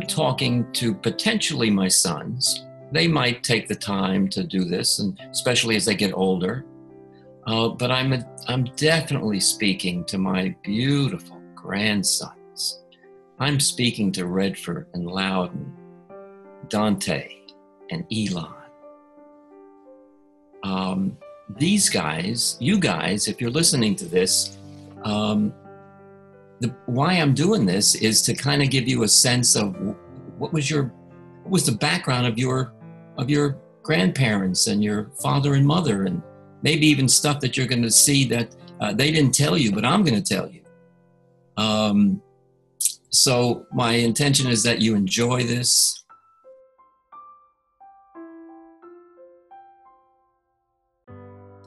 talking to potentially my sons. They might take the time to do this, and especially as they get older. But I'm definitely speaking to my beautiful grandsons. I'm speaking to Redford and Loudon, Dante and Elon. These guys, you guys, if you're listening to this, why I'm doing this is to kind of give you a sense of what was the background of your grandparents and your father and mother, and maybe even stuff that you're going to see that they didn't tell you, but I'm going to tell you. So my intention is that you enjoy this.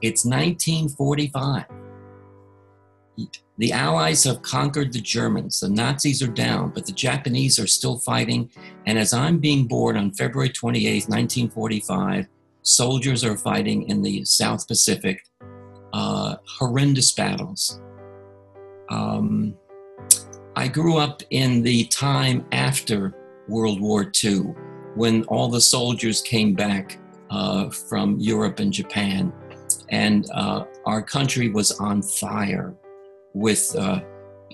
It's 1945. The Allies have conquered the Germans. The Nazis are down, but the Japanese are still fighting. And as I'm being born on February 28th, 1945, soldiers are fighting in the South Pacific, horrendous battles. I grew up in the time after World War II, when all the soldiers came back from Europe and Japan, and our country was on fire with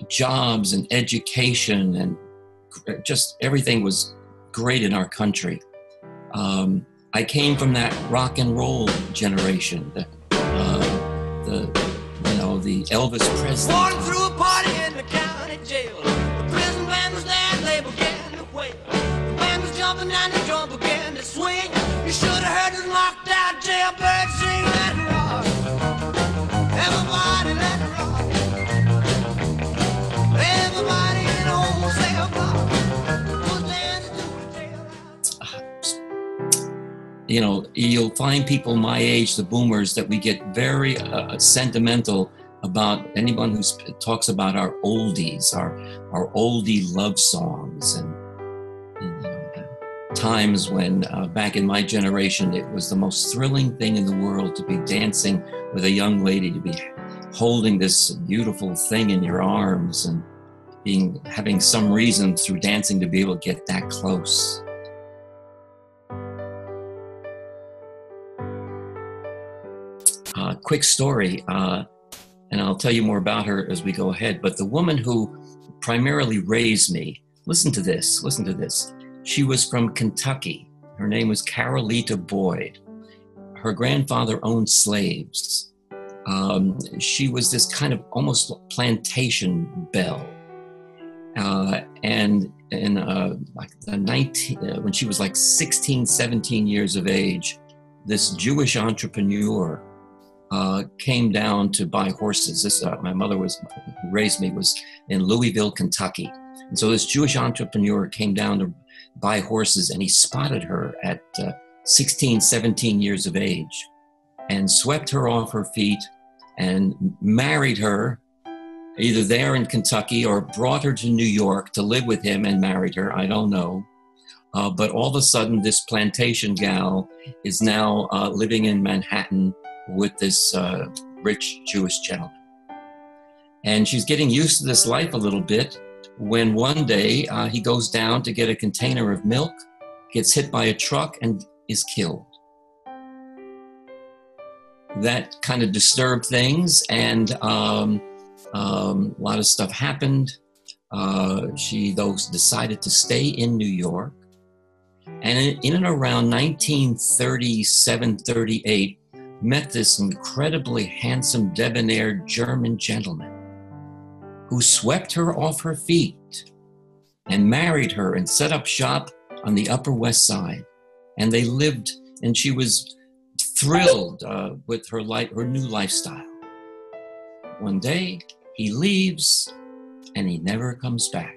jobs and education, and just everything was great in our country. I came from that rock and roll generation, the Elvis Presley. Walking through a party in the county jail. The prison band was there and they began to wail. The band was jumping and the drum began to swing. You should have heard the knocked out jailbird sing. Let it rock. Everybody let it rock. Everybody in the whole cell block was dancing to the jail. You know, you'll find people my age, the boomers, that we get very sentimental about anyone who talks about our oldies, our oldie love songs, and times when back in my generation, it was the most thrilling thing in the world to be dancing with a young lady, to be holding this beautiful thing in your arms, and having some reason through dancing to be able to get that close. Quick story, and I'll tell you more about her as we go ahead, but the woman who primarily raised me, listen to this. She was from Kentucky. Her name was Carolita Boyd. Her grandfather owned slaves. She was this kind of almost plantation belle. And in when she was like 16, 17 years of age, this Jewish entrepreneur came down to buy horses. My mother who raised me was in Louisville, Kentucky. And so this Jewish entrepreneur came down to buy horses, and he spotted her at 16, 17 years of age and swept her off her feet and married her either there in Kentucky or brought her to New York to live with him and married her. I don't know. But all of a sudden, this plantation gal is now living in Manhattan with this rich Jewish gentleman. And she's getting used to this life a little bit when one day he goes down to get a container of milk, gets hit by a truck, and is killed. That kind of disturbed things, and a lot of stuff happened. She, though, decided to stay in New York. And in and around 1937, 38, met this incredibly handsome, debonair German gentleman who swept her off her feet and married her and set up shop on the Upper West Side. And they lived, and she was thrilled with her new lifestyle. One day, he leaves, and he never comes back.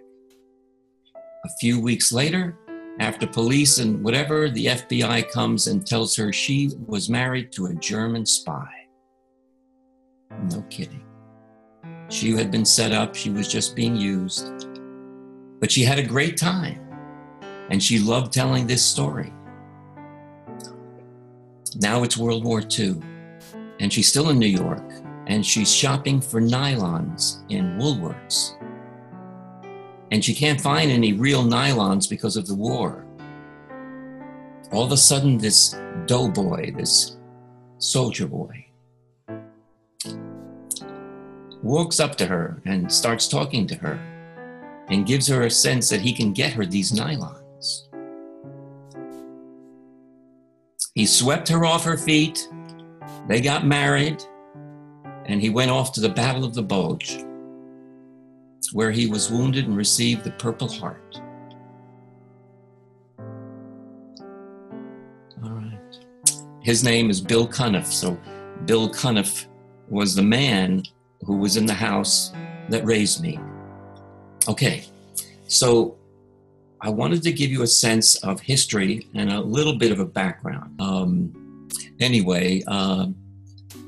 A few weeks later, after police and whatever, the FBI comes and tells her she was married to a German spy. No kidding. She had been set up, she was just being used. But she had a great time, and she loved telling this story. Now it's World War II, and she's still in New York, and she's shopping for nylons in Woolworths. and she can't find any real nylons because of the war. All of a sudden, this doughboy, this soldier boy, walks up to her and starts talking to her and gives her a sense that he can get her these nylons. He swept her off her feet, they got married, and he went off to the Battle of the Bulge, where he was wounded and received the Purple Heart. All right. His name is Bill Cuniff. So Bill Cuniff was the man who was in the house that raised me. Okay, so I wanted to give you a sense of history and a little bit of a background.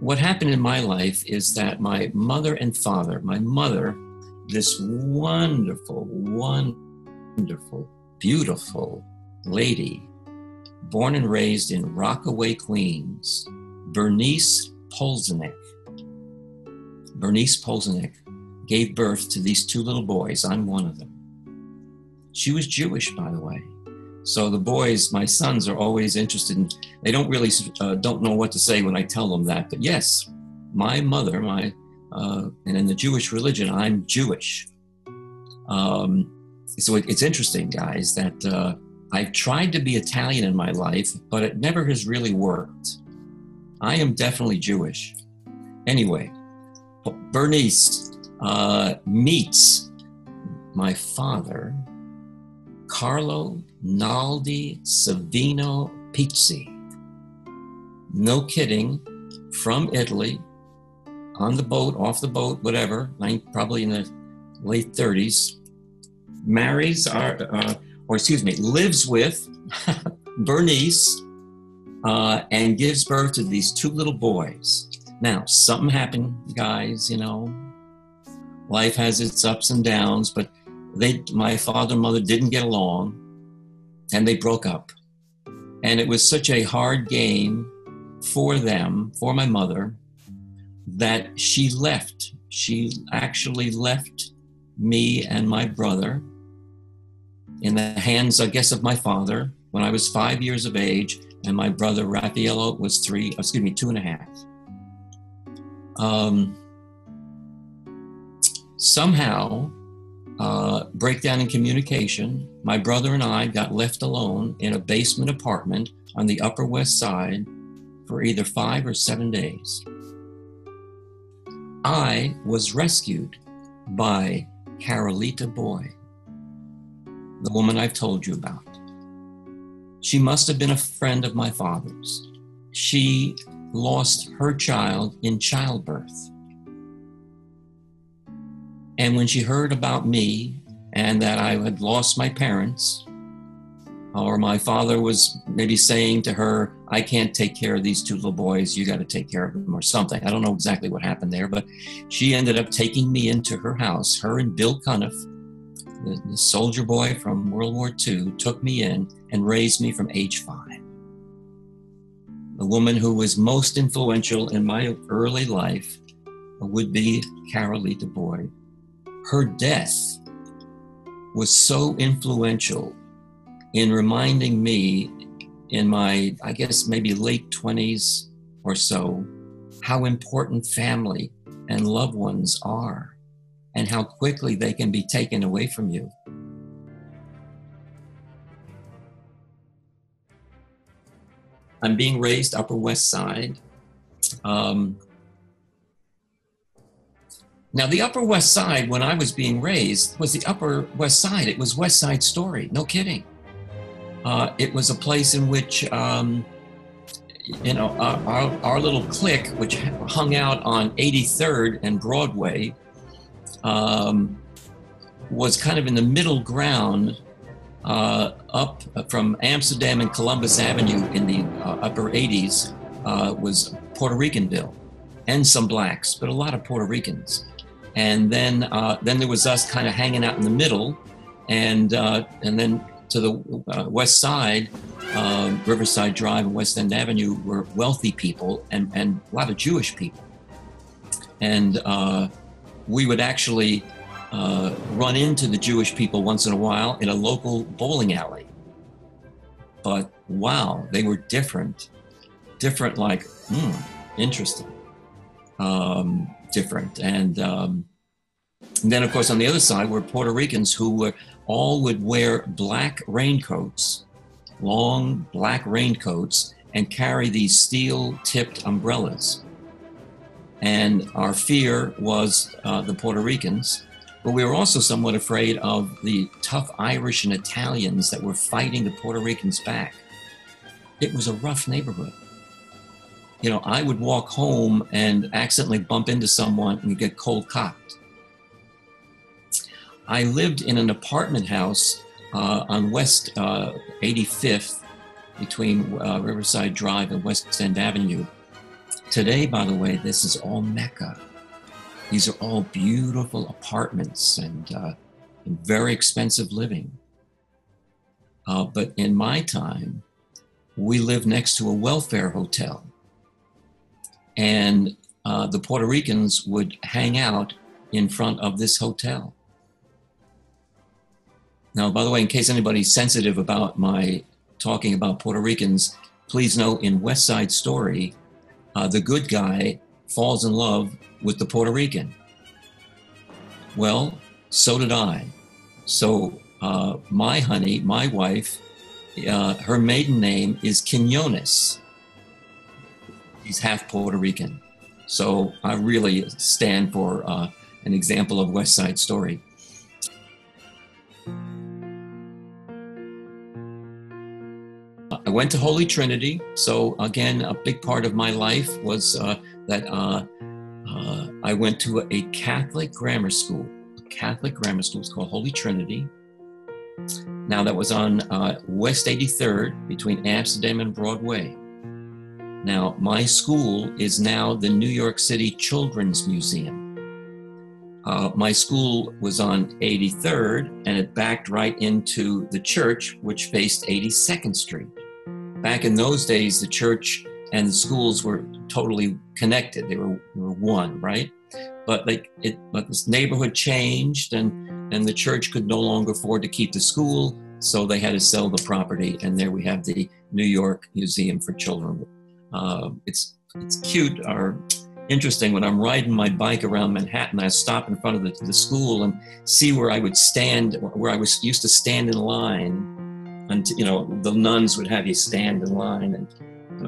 What happened in my life is that my mother and father, my mother, this wonderful, wonderful, beautiful lady, born and raised in Rockaway, Queens, Bernice Polzenik. Bernice Polzenik gave birth to these two little boys. I'm one of them. She was Jewish, by the way. So the boys, my sons, are always interested in, they don't really, don't know what to say when I tell them that. But yes, my mother, and in the Jewish religion, I'm Jewish. So it's interesting, guys, that I've tried to be Italian in my life, but it never has really worked. I am definitely Jewish. Anyway, Bernice meets my father, Carlo Naldi Savino Pizzi. No kidding, from Italy, on the boat, off the boat, whatever, probably in the late 30s, lives with Bernice and gives birth to these two little boys. Now, something happened, guys, you know. Life has its ups and downs, but my father and mother didn't get along, and they broke up. And it was such a hard game for them, for my mother, that she left. She actually left me and my brother in the hands, I guess, of my father when I was 5 years of age, and my brother Raffaello was 2.5. Somehow, breakdown in communication, my brother and I got left alone in a basement apartment on the Upper West Side for either 5 or 7 days. I was rescued by Carolita Boy, the woman I've told you about. She must have been a friend of my father's. She lost her child in childbirth. And when she heard about me and that I had lost my parents, or my father was maybe saying to her, I can't take care of these two little boys, you got to take care of them or something. I don't know exactly what happened there, but she ended up taking me into her house. Her and Bill Cuniff, the soldier boy from World War II, took me in and raised me from age 5. The woman who was most influential in my early life would be Carolita Boy. Her death was so influential in reminding me in my, I guess, maybe late 20s or so, how important family and loved ones are and how quickly they can be taken away from you. I'm being raised Upper West Side. Now, the Upper West Side, when I was being raised, was the Upper West Side. It was West Side Story, no kidding. It was a place in which, our little clique, which hung out on 83rd and Broadway, was kind of in the middle ground up from Amsterdam and Columbus Avenue in the upper 80s, was Puerto Ricanville, and some blacks, but a lot of Puerto Ricans. And then there was us kind of hanging out in the middle, and then to the west side, Riverside Drive and West End Avenue were wealthy people and a lot of Jewish people. And we would actually run into the Jewish people once in a while in a local bowling alley. But wow, they were different. Different, like, interesting. Different. And then, of course, on the other side were Puerto Ricans who all would wear black raincoats, long black raincoats, and carry these steel-tipped umbrellas. And our fear was the Puerto Ricans, but we were also somewhat afraid of the tough Irish and Italians that were fighting the Puerto Ricans back. It was a rough neighborhood. You know, I would walk home and accidentally bump into someone and get cold cocked. I lived in an apartment house on West 85th between Riverside Drive and West End Avenue. Today, by the way, this is all Mecca. These are all beautiful apartments and very expensive living. But in my time, we lived next to a welfare hotel. And the Puerto Ricans would hang out in front of this hotel. Now, by the way, in case anybody's sensitive about my talking about Puerto Ricans, please know in West Side Story, the good guy falls in love with the Puerto Rican. Well, so did I. So my honey, my wife, her maiden name is Quinones. She's half Puerto Rican. So I really stand for an example of West Side Story. I went to Holy Trinity. So again, a big part of my life was that I went to a Catholic grammar school. It's called Holy Trinity. Now that was on West 83rd between Amsterdam and Broadway. Now my school is now the New York City Children's Museum. My school was on 83rd and it backed right into the church, which faced 82nd Street. Back in those days, the church and the schools were totally connected. They were one, right? But but this neighborhood changed and the church could no longer afford to keep the school, so they had to sell the property. And there we have the New York Museum for Children. It's cute or interesting when I'm riding my bike around Manhattan, I stop in front of the school and see where I would stand, where I used to stand in line. And, you know, the nuns would have you stand in line, and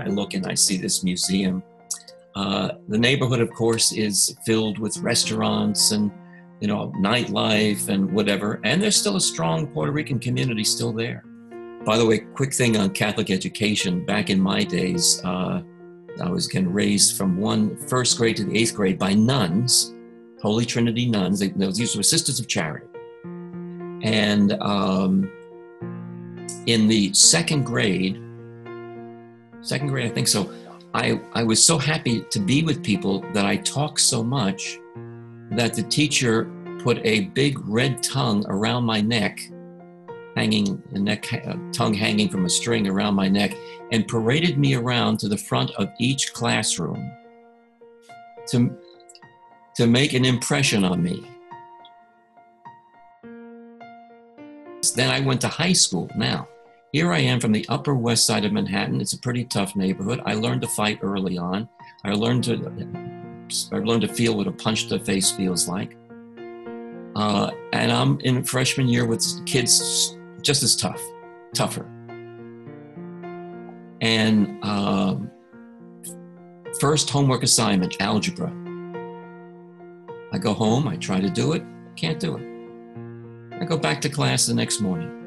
I look and I see this museum. The neighborhood, of course, is filled with restaurants and, you know, nightlife and whatever. And there's still a strong Puerto Rican community still there. By the way, quick thing on Catholic education. Back in my days, I was getting raised from first grade to the 8th grade by nuns, Holy Trinity nuns. These were Sisters of Charity. And in the second grade, I think so, I was so happy to be with people that I talked so much that the teacher put a big red tongue around my neck, tongue hanging from a string around my neck, and paraded me around to the front of each classroom to make an impression on me. Then I went to high school. Now, here I am from the Upper West Side of Manhattan. It's a pretty tough neighborhood. I learned to fight early on. I learned to feel what a punch to the face feels like. And I'm in freshman year with kids just as tougher. And first homework assignment, algebra. I go home, I try to do it, can't do it. I go back to class the next morning.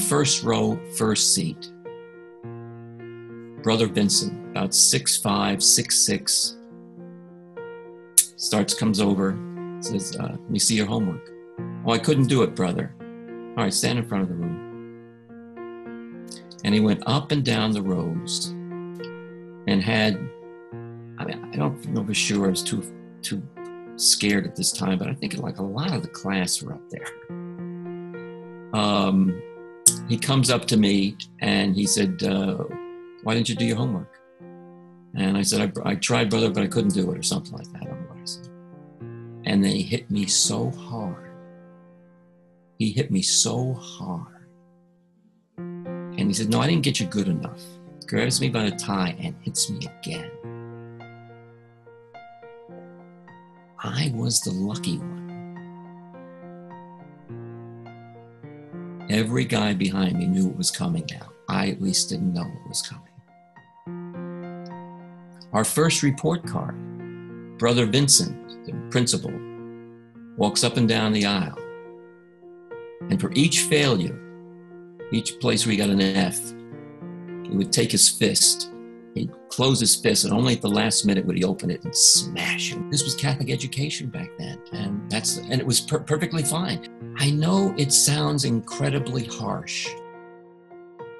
First row, first seat. Brother Vincent, about 6'5", 6'6", comes over, says, let me see your homework. Oh, I couldn't do it, brother. All right, stand in front of the room. And he went up and down the rows and had, I mean, I don't know for sure, I was too scared at this time, but I think like a lot of the class were up there. He comes up to me and he said, why didn't you do your homework? And I said, I tried, brother, but I couldn't do it, or something like that. I don't know what I said. And then he hit me so hard. He hit me so hard. And he said, no, I didn't get you good enough. Grabs me by the tie and hits me again. I was the lucky one. Every guy behind me knew it was coming now. I at least didn't know it was coming. Our first report card, Brother Vincent, the principal, walks up and down the aisle. And for each failure, each place where he got an F, he would take his fist, he'd close his fist, and only at the last minute would he open it and smash it. This was Catholic education back then, and it was perfectly fine. I know it sounds incredibly harsh,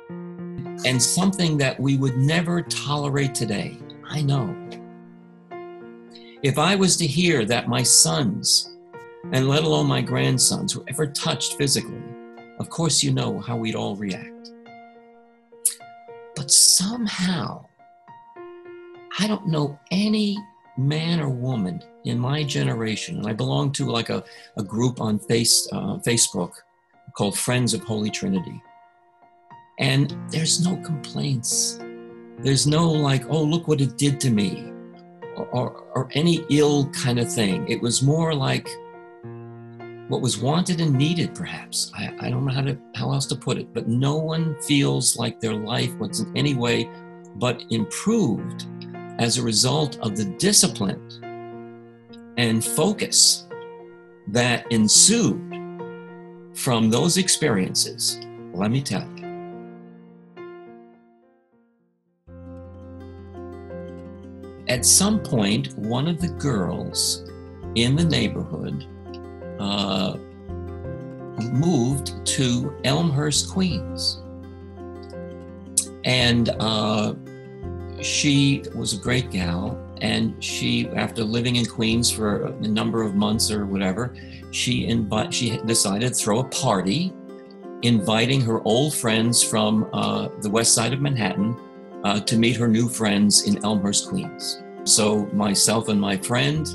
and something that we would never tolerate today. I know. If I was to hear that my sons, and let alone my grandsons, were ever touched physically, of course you know how we'd all react. But somehow, I don't know any man or woman in my generation, and I belong to like a group on Facebook called Friends of Holy Trinity. And there's no complaints. There's no like, oh, look what it did to me, or any ill kind of thing. It was more like what was wanted and needed, perhaps. I don't know how else to put it, but no one feels like their life was in any way but improved as a result of the discipline and focus that ensued from those experiences. Let me tell you. At some point, one of the girls in the neighborhood moved to Elmhurst, Queens. And she was a great gal. And she, after living in Queens for a number of months or whatever, she decided to throw a party, inviting her old friends from the west side of Manhattan to meet her new friends in Elmhurst, Queens. So myself and my friend,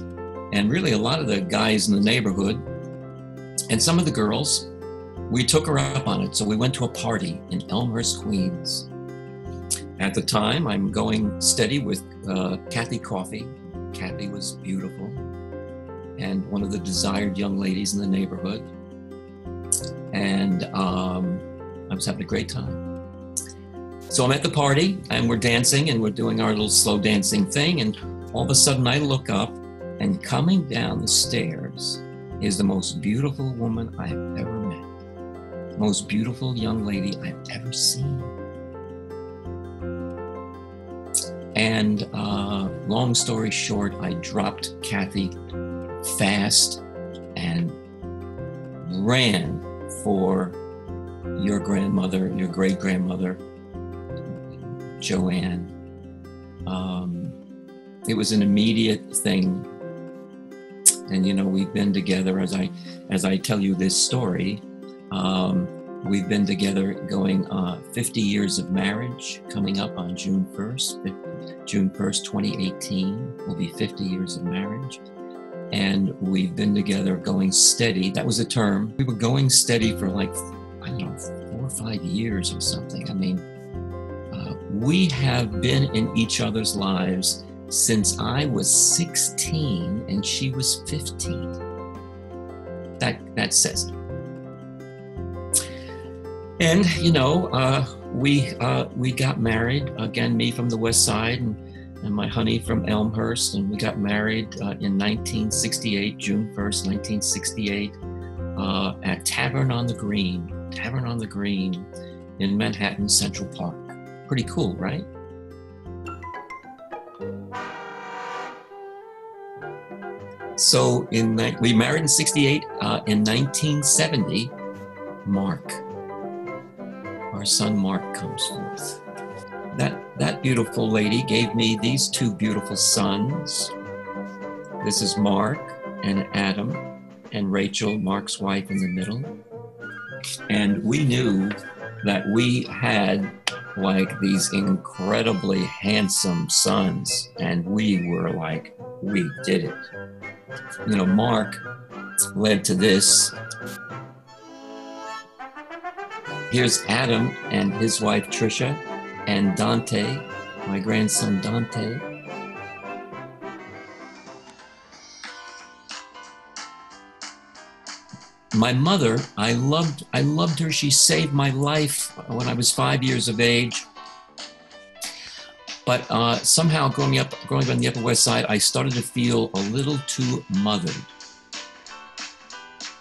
and really a lot of the guys in the neighborhood, and some of the girls, we took her up on it. So we went to a party in Elmhurst, Queens. At the time, I'm going steady with Kathy Coffey. Kathy was beautiful and one of the desired young ladies in the neighborhood. And I was having a great time. So I'm at the party and we're dancing and we're doing our little slow dancing thing. And all of a sudden I look up, and coming down the stairs is the most beautiful woman I have ever met. Most beautiful young lady I've ever seen. And long story short, I dropped Kathy fast and ran for your grandmother, your great-grandmother, Joanne. It was an immediate thing. And, you know, we've been together, as I tell you this story, we've been together going 50 years of marriage, coming up on June 1st, 2018, will be 50 years of marriage. And we've been together going steady. That was a term. We were going steady for like, I don't know, 4 or 5 years or something. I mean, we have been in each other's lives since I was 16 and she was 15. That says it. And, you know, we got married, again, me from the west side and my honey from Elmhurst, and we got married in 1968, June 1st, 1968, at Tavern on the Green in Manhattan Central Park. Pretty cool, right? So we married in 68. In 1970, Mark, our son Mark, comes forth. That beautiful lady gave me these 2 beautiful sons. This is Mark and Adam, and Rachel, Mark's wife, in the middle. And we knew that we had like these incredibly handsome sons, and we were like, we did it. You know, Mark led to this. Here's Adam and his wife Trisha, and Dante, my grandson Dante. My mother, I loved her. She saved my life when I was 5 years of age. But somehow growing up on the Upper West Side, I started to feel a little too mothered.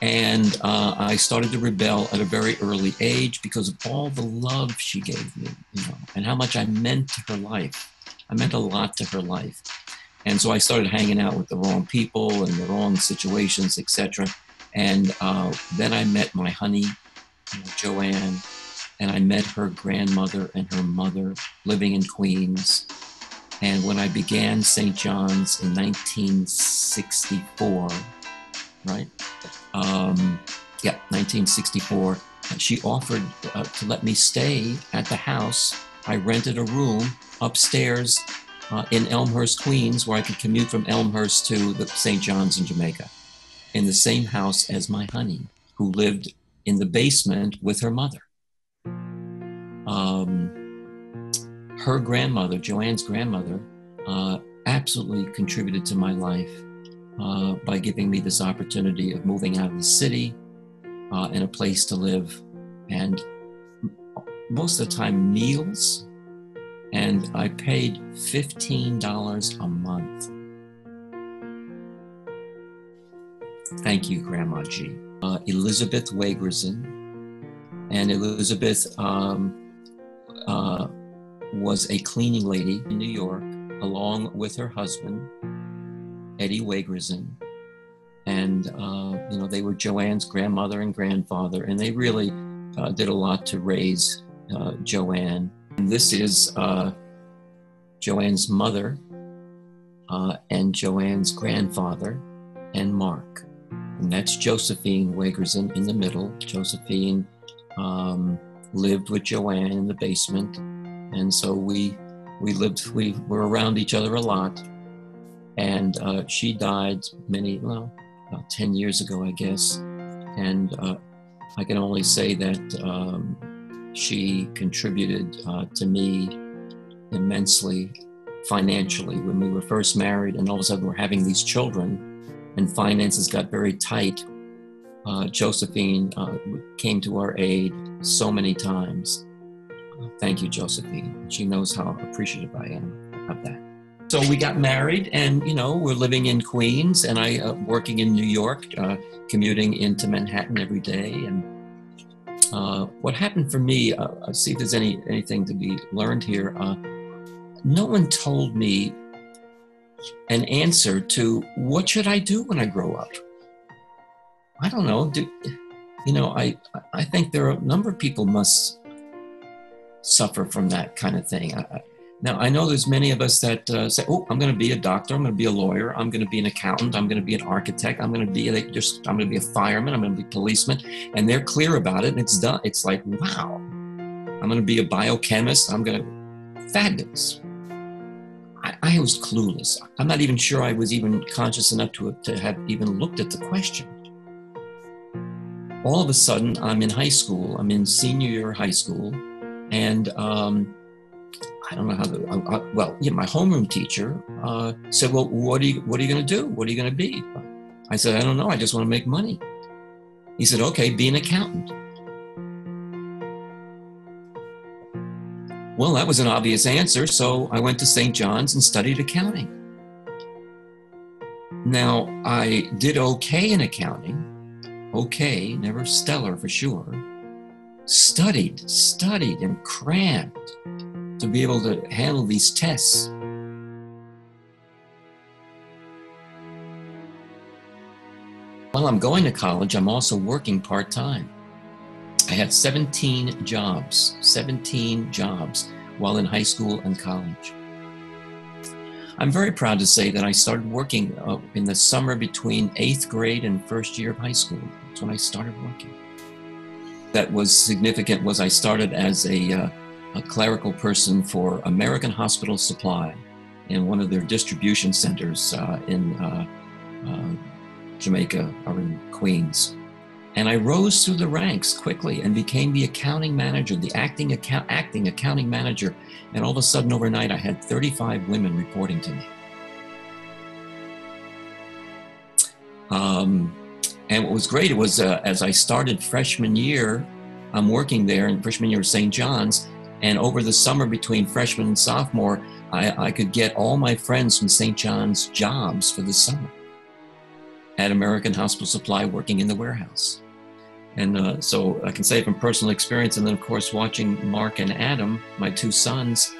And I started to rebel at a very early age because of all the love she gave me, you know, and how much I meant to her life. I meant a lot to her life. And so I started hanging out with the wrong people and the wrong situations, etc. And then I met my honey, you know, Joanne, and I met her grandmother and her mother living in Queens. And when I began St. John's in 1964, right? 1964, she offered to let me stay at the house. I rented a room upstairs in Elmhurst, Queens, where I could commute from Elmhurst to the St. John's in Jamaica, in the same house as my honey, who lived in the basement with her mother. Her grandmother, Joanne's grandmother, absolutely contributed to my life by giving me this opportunity of moving out of the city and a place to live, and most of the time meals, and I paid $15 a month. Thank you, Grandma G. Elizabeth Wagerson, and Elizabeth was a cleaning lady in New York, along with her husband, Eddie Wagerson. And, you know, they were Joanne's grandmother and grandfather, and they really did a lot to raise Joanne. And this is Joanne's mother and Joanne's grandfather and Mark. And that's Josephine Wagerson in the middle. Josephine lived with Joanne in the basement. And so we were around each other a lot. And she died about 10 years ago, I guess. And I can only say that she contributed to me immensely financially when we were first married, and all of a sudden we're having these children and finances got very tight. Josephine came to our aid so many times. Thank you, Josephine. She knows how appreciative I am of that. So we got married, and, you know, we're living in Queens, and I working in New York, commuting into Manhattan every day. And what happened for me, see if there's anything to be learned here. No one told me an answer to what should I do when I grow up. I don't know. I think there are a number of people must suffer from that kind of thing. Now, I know there's many of us that say, oh, I'm going to be a doctor, I'm going to be a lawyer, I'm going to be an accountant, I'm going to be an architect, I'm going to be a fireman, I'm going to be a policeman, and they're clear about it, and it's done. It's like, wow, I'm going to be a biochemist, fabulous. I was clueless. I'm not even sure I was even conscious enough to have even looked at the question. All of a sudden, I'm in high school, I'm in senior year of high school, and I don't know how my homeroom teacher said, well, what are you going to do? What are you going to be? I said, I don't know. I just want to make money. He said, okay, be an accountant. Well, that was an obvious answer. So I went to St. John's and studied accounting. Now, I did okay in accounting. Okay, never stellar for sure. Studied and crammed to be able to handle these tests. While I'm going to college, I'm also working part-time. I had 17 jobs while in high school and college. I'm very proud to say that I started working in the summer between 8th grade and first year of high school. That's when I started working. That was significant was I started as a a clerical person for American Hospital Supply in one of their distribution centers in Jamaica or in Queens. And I rose through the ranks quickly and became the accounting manager, the acting accounting manager. And all of a sudden overnight, I had 35 women reporting to me. And what was great, it was as I started freshman year, I'm working there in freshman year of St. John's. And over the summer between freshman and sophomore, I could get all my friends from St. John's jobs for the summer at American Hospital Supply working in the warehouse. And so I can say from personal experience, and then of course watching Mark and Adam, my two sons,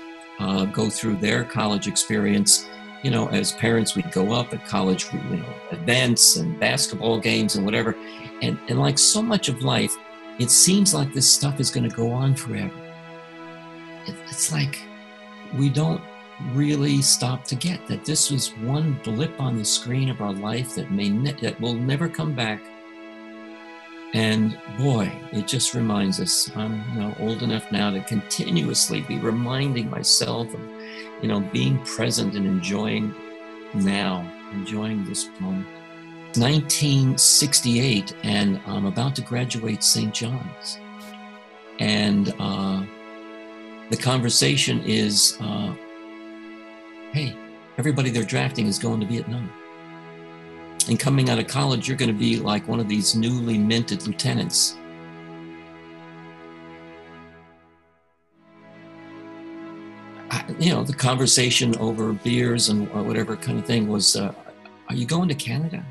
go through their college experience. You know, as parents, we'd go up at college, you know, events and basketball games and whatever. And like so much of life, it seems like this stuff is going to go on forever. It's like we don't really stop to get that this was one blip on the screen of our life that that will never come back. And boy, it just reminds us. I'm, you know, old enough now to continuously be reminding myself of, you know, being present and enjoying now, enjoying this moment. 1968, and I'm about to graduate St. John's. And the conversation is, hey, everybody they're drafting is going to Vietnam. And coming out of college, you're going to be like one of these newly minted lieutenants. You know, the conversation over beers and whatever kind of thing was, are you going to Canada?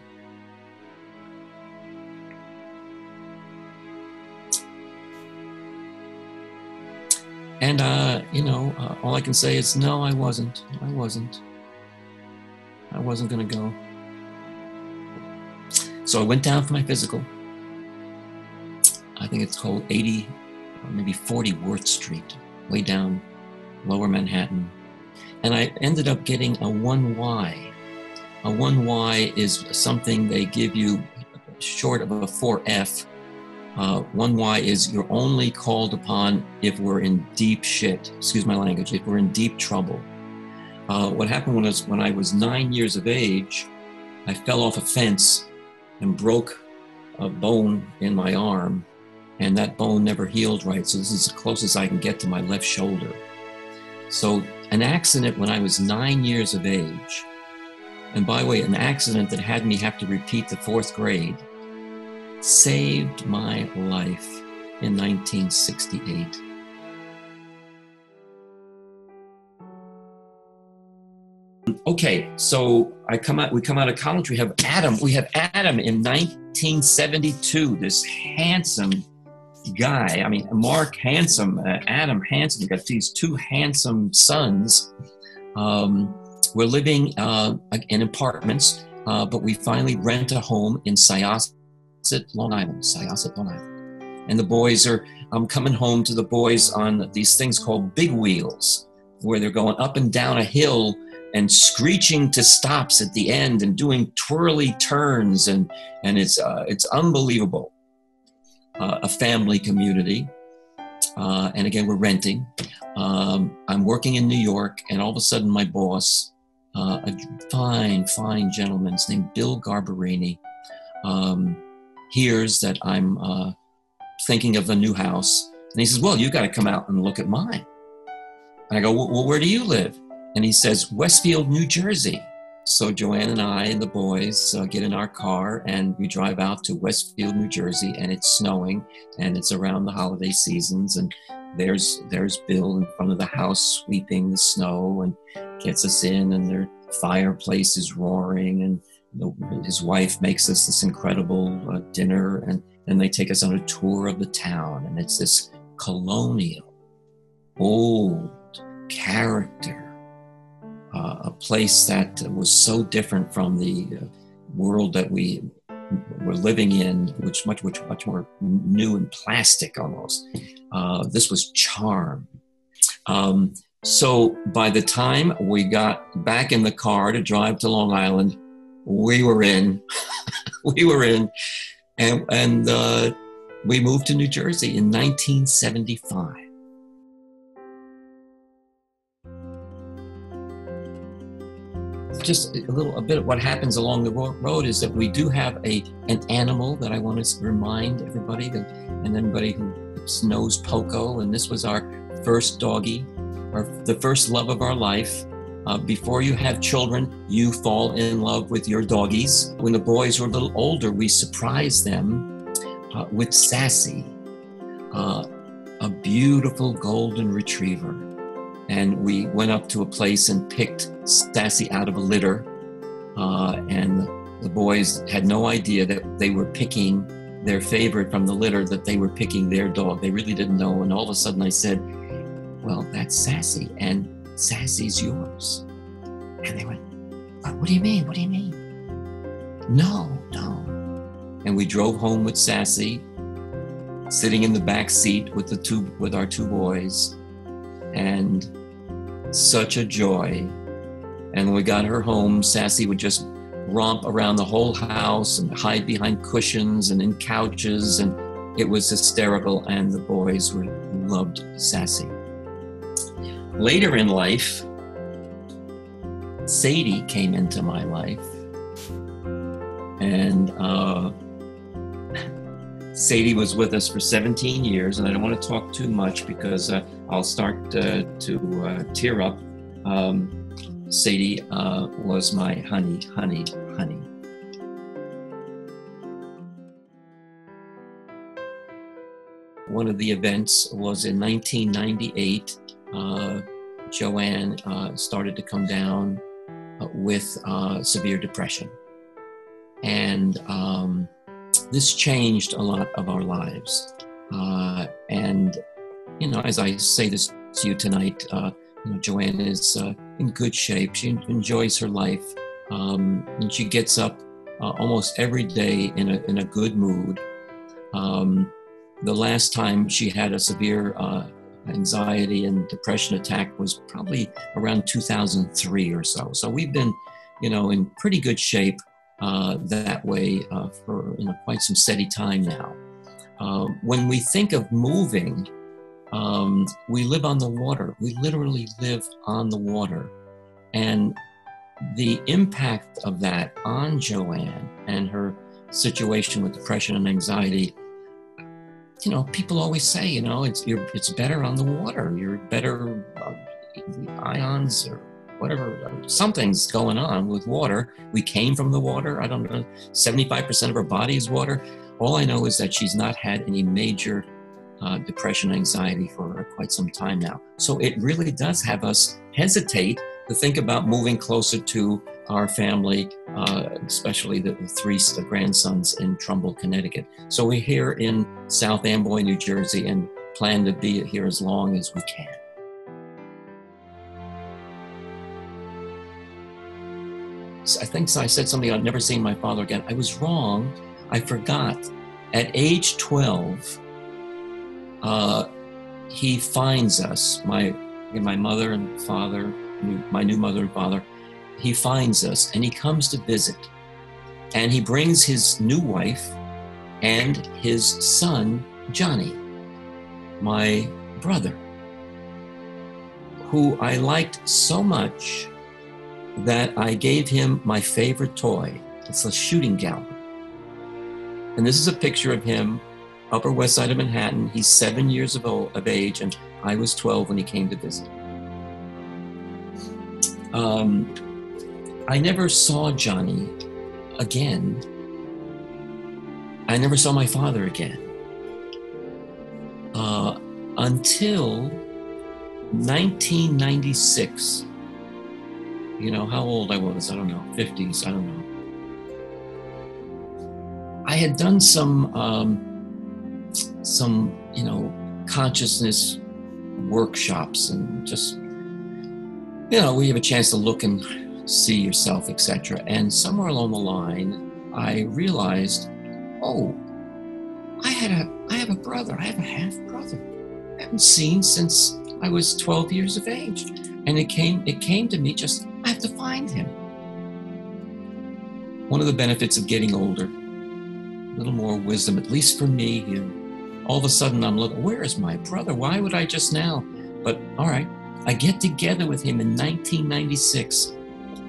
And, you know, all I can say is, no, I wasn't. I wasn't going to go. So I went down for my physical. I think it's called 80 or maybe 40 Worth Street, way down Lower Manhattan. And I ended up getting a 1Y. A 1Y is something they give you short of a 4F. 1Y is you're only called upon if we're in deep shit, excuse my language, if we're in deep trouble. What happened when I was 9 years of age, I fell off a fence and broke a bone in my arm, and that bone never healed right. So this is as close as I can get to my left shoulder. So an accident when I was 9 years of age, and by the way, an accident that had me have to repeat the 4th grade, saved my life in 1968. Okay, so we come out of college. We have Adam in 1972. This handsome guy. I mean, Mark handsome, Adam handsome. We got these two handsome sons. We're living in apartments, but we finally rent a home in Syosset, Long Island. And the boys are. I'm coming home to the boys on these things called big wheels, where they're going up and down a hill and screeching to stops at the end and doing twirly turns, and it's unbelievable. A family community, and again we're renting. I'm working in New York, and all of a sudden my boss, a fine gentleman named Bill Garbarini, hears that I'm thinking of a new house, and he says, "Well, you got to come out and look at mine." And I go, "Well, where do you live?" And he says, "Westfield, New Jersey." So Joanne and I and the boys get in our car and we drive out to Westfield, New Jersey, and it's snowing and it's around the holiday seasons, and there's Bill in front of the house sweeping the snow and gets us in, and their fireplace is roaring, and his wife makes us this incredible dinner, and then they take us on a tour of the town, and it's this colonial, old character. A place that was so different from the world that we were living in, which much more new and plastic almost. This was charm. So by the time we got back in the car to drive to Long Island, we were in, and we moved to New Jersey in 1975. just a bit of what happens along the road is that we do have an animal that I want to remind everybody that, and anybody who knows Poco, and this was our first doggie, the first love of our life. Before you have children, you fall in love with your doggies. When the boys were a little older, we surprised them with Sassy, a beautiful golden retriever. And we went up to a place and picked Sassy out of a litter. And the boys had no idea that they were picking their favorite from the litter, that they were picking their dog. They really didn't know. And all of a sudden I said, well, that's Sassy, and Sassy's yours. And they went, what do you mean? What do you mean? No. And we drove home with Sassy, sitting in the back seat with our two boys, and such a joy. And when we got her home, Sassy would just romp around the whole house and hide behind cushions and in couches, and it was hysterical, and the boys loved Sassy. Later in life, Sadie came into my life, and Sadie was with us for 17 years, and I don't want to talk too much because I'll start to tear up. Sadie was my honey. One of the events was in 1998. Joanne started to come down with severe depression. And this changed a lot of our lives. And, you know, as I say this to you tonight, you know, Joanne is in good shape. She enjoys her life. And she gets up almost every day in a good mood. The last time she had a severe anxiety and depression attack was probably around 2003 or so. So we've been, you know, in pretty good shape that way for, you know, quite some steady time now. When we think of moving, we live on the water. We literally live on the water. And the impact of that on Joanne and her situation with depression and anxiety, you know, people always say, you know, it's better on the water. You're better, ions or whatever, something's going on with water. We came from the water. I don't know, 75% of her body is water. All I know is that she's not had any major depression, anxiety for quite some time now. So it really does have us hesitate to think about moving closer to our family, especially the three grandsons in Trumbull, Connecticut. So we're here in South Amboy, New Jersey, and plan to be here as long as we can. So I think I said something about never seeing my father again. I was wrong. I forgot. At age 12, he finds us, my mother and father, my new mother and father. He finds us and he comes to visit, and he brings his new wife and his son, Johnny, my brother, who I liked so much that I gave him my favorite toy. It's a shooting gallery. And this is a picture of him, Upper West Side of Manhattan. He's 7 years of age, and I was 12 when he came to visit. I never saw Johnny again. I never saw my father again until 1996. You know, how old I was, I don't know, 50s, I don't know. I had done some, you know, consciousness workshops, and just, you know, we have a chance to look and see yourself, etc. And somewhere along the line, I realized, oh, I have a brother. I have a half brother. I haven't seen since I was 12 years of age. And it came to me, just, I have to find him. One of the benefits of getting older, a little more wisdom, at least for me here. All of a sudden I'm looking, where is my brother? Why would I just now? But all right, I get together with him in 1996.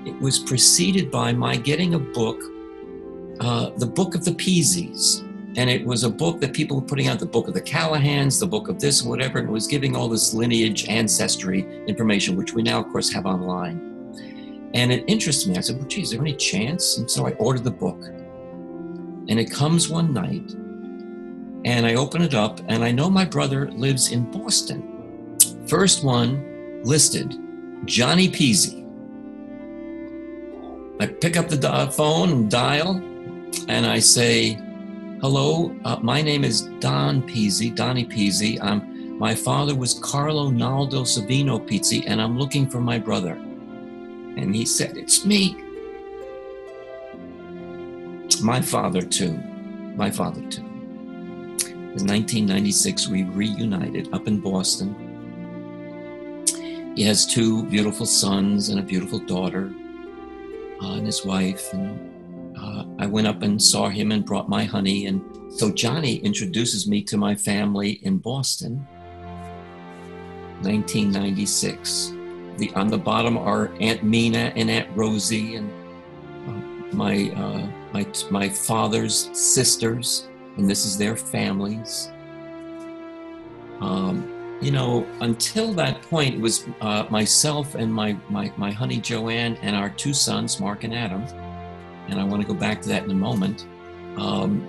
it was preceded by my getting a book, the Book of the Pizzis. And it was a book that people were putting out, the Book of the Callahans, the Book of this, whatever. And it was giving all this lineage, ancestry information, which we now, of course, have online. And it interested me. I said, well, geez, is there any chance? And so I ordered the book. And it comes one night. And I open it up, and I know my brother lives in Boston. First one listed, Johnny Pizzi. I pick up the phone and dial, and I say, hello, my name is Donnie Pizzi. My father was Carlo Naldo Savino Pizzi, and I'm looking for my brother. And he said, it's me. My father too. In 1996, we reunited up in Boston. He has 2 beautiful sons and a beautiful daughter, and his wife. And I went up and saw him and brought my honey. And so Johnny introduces me to my family in Boston, 1996. On the bottom are Aunt Mina and Aunt Rosie and my father's sisters, and this is their families. You know, until that point, it was myself and my honey Joanne and our 2 sons, Mark and Adam. And I want to go back to that in a moment.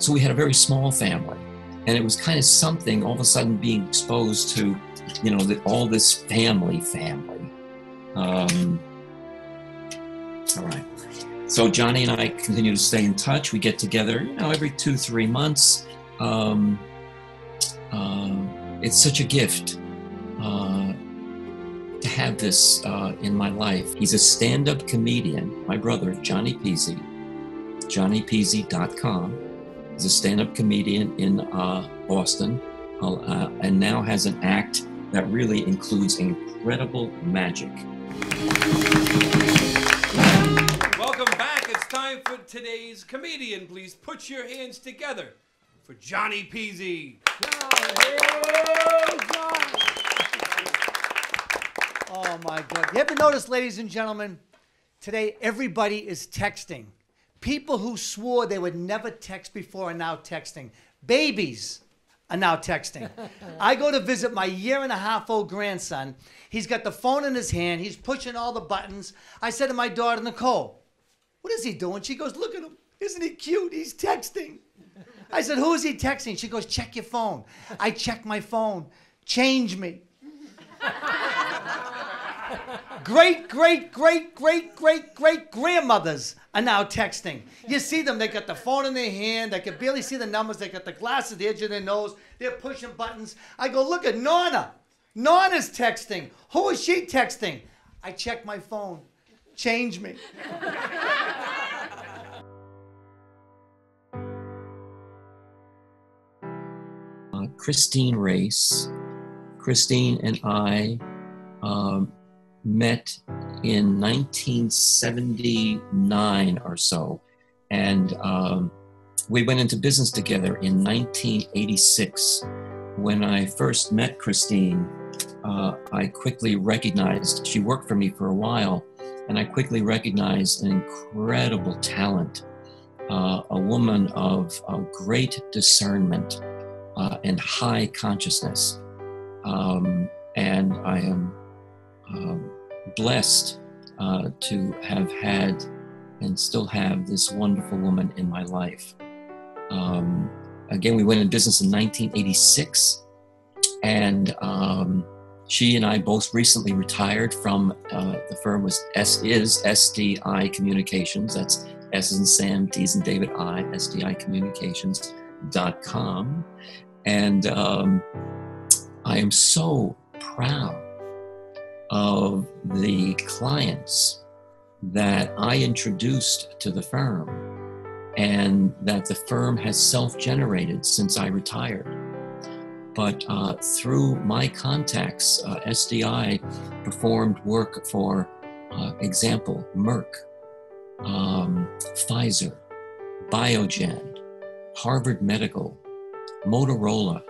So we had a very small family, and it was kind of something all of a sudden being exposed to, you know, all this family. All right. So Johnny and I continue to stay in touch. We get together, you know, every 2-3 months. It's such a gift to have this in my life. He's a stand-up comedian. My brother, Johnny Pizzi, johnnypizzi.com. He's a stand-up comedian in Boston, and now has an act that really includes incredible magic. Welcome back. It's time for today's comedian. Please put your hands together for Johnny Pizzi. Oh my God. You ever notice, ladies and gentlemen, today everybody is texting. People who swore they would never text before are now texting. Babies are now texting. I go to visit my 1.5-year-old grandson. He's got the phone in his hand. He's pushing all the buttons. I said to my daughter, Nicole, what is he doing? She goes, look at him. Isn't he cute? He's texting. I said, who is he texting? She goes, check your phone. I check my phone. Change me. Great grandmothers are now texting. You see them, they got the phone in their hand, they can barely see the numbers, they got the glass at the edge of their nose, they're pushing buttons. I go, look at Nonna. Nonna's texting. Who is she texting? I check my phone. Change me. Christine Race. Christine and I met in 1979 or so, and we went into business together in 1986. When I first met Christine, I quickly recognized, she worked for me for a while, and I quickly recognized an incredible talent, a woman of great discernment and high consciousness. And I am blessed to have had and still have this wonderful woman in my life. Again, we went in business in 1986, and she and I both recently retired from the firm is SDI Communications. That's S as in Sam, D as in David, I, SDIcommunications.com. And I am so proud of the clients that I introduced to the firm, and that the firm has self-generated since I retired. But through my contacts, SDI performed work for example, Merck, Pfizer, Biogen, Harvard Medical, Motorola,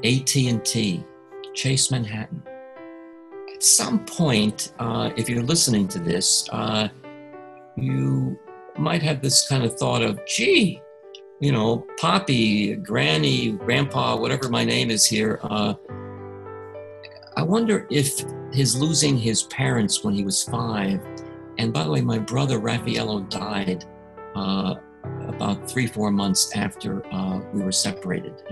AT&T, Chase Manhattan. At some point, if you're listening to this, you might have this kind of thought of, gee, you know, Poppy, Granny, Grandpa, whatever my name is here, I wonder if his losing his parents when he was 5, and by the way, my brother Raffaello died about 3-4 months after we were separated.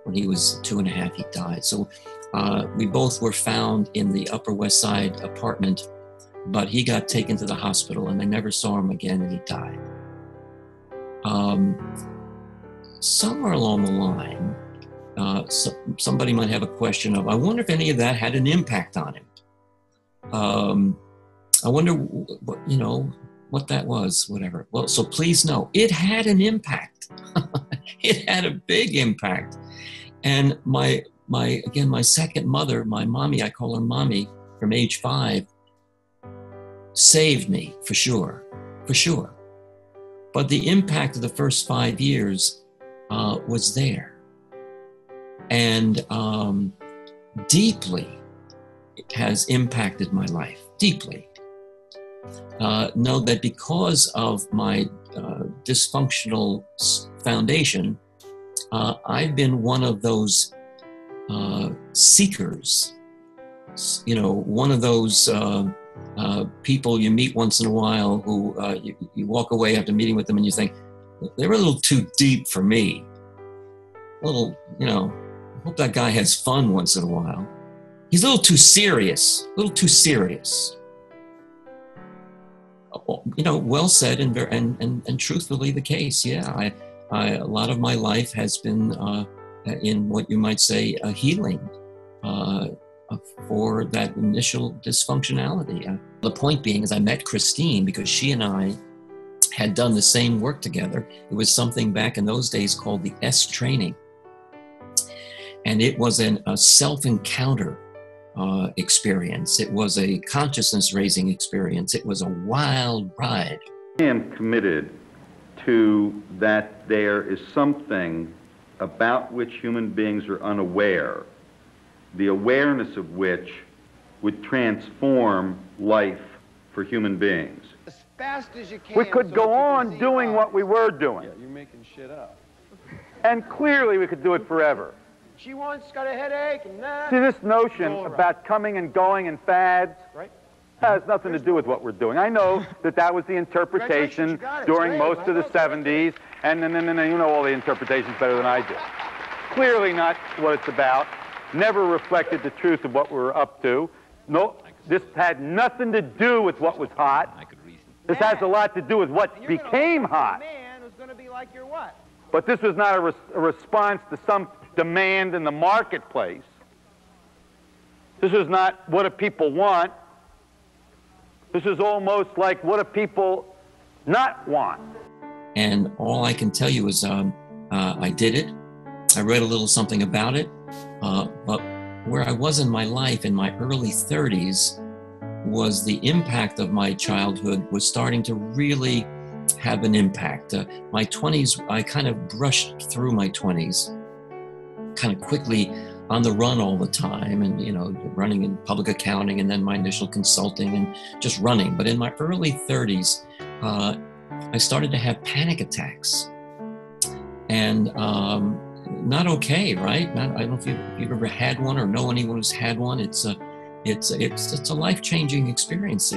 When he was 2.5, he died. So we both were found in the Upper West Side apartment, but he got taken to the hospital and they never saw him again, and he died. Somewhere along the line, somebody might have a question of, I wonder if any of that had an impact on him. I wonder, you know, what that was, whatever. Well, so please know, it had an impact. It had a big impact. And my second mother, my mommy, I call her mommy, from age 5, saved me, for sure. But the impact of the first 5 years was there. And deeply, it has impacted my life, deeply. Know that because of my dysfunctional foundation, I've been one of those seekers, you know, one of those people you meet once in a while who you walk away after meeting with them and you think, they're a little too deep for me. A little, you know, I hope that guy has fun once in a while. He's a little too serious, You know, well said and truthfully the case. Yeah, a lot of my life has been in what you might say a healing for that initial dysfunctionality. The point being is I met Christine because she and I had done the same work together. It was something back in those days called the S training. And it was a self-encounter experience. It was a consciousness-raising experience. It was a wild ride. I am committed to that there is something about which human beings are unaware, the awareness of which would transform life for human beings. As fast as you can. We could go on doing what we were doing. Yeah, you're making shit up. And clearly we could do it forever. She once got a headache and See, this notion about coming and going and fads has nothing to do with what we're doing. I know that was the interpretation during most of the 70s, and then you know all the interpretations better than I do. Clearly not what it's about. Never reflected the truth of what we were up to. No, this had nothing to do with what was hot. This has a lot to do with what became hot. Man who's going to be like your what? But this was not a response to some demand in the marketplace. This is not what do people want. This is almost like what do people not want. And all I can tell you is I did it. I read a little something about it. But where I was in my life in my early 30s was the impact of my childhood was starting to really have an impact. My 20s, I kind of brushed through my 20s kind of quickly, on the run all the time, and you know, running in public accounting and then my initial consulting and just running. But in my early 30s, I started to have panic attacks, and not okay, right? I don't know if you've ever had one or know anyone who's had one. It's a life-changing experience,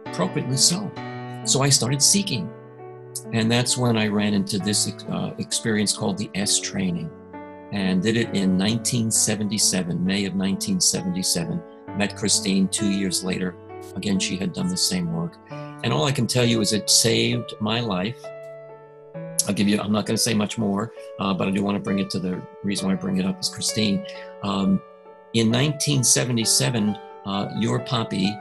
appropriately so. So I started seeking, and that's when I ran into this experience called the S training. And did it in 1977, May of 1977. Met Christine 2 years later. Again, she had done the same work. And all I can tell you is it saved my life. I'm not going to say much more, but I do want to bring it to the reason why I bring it up is Christine. In 1977, your Poppy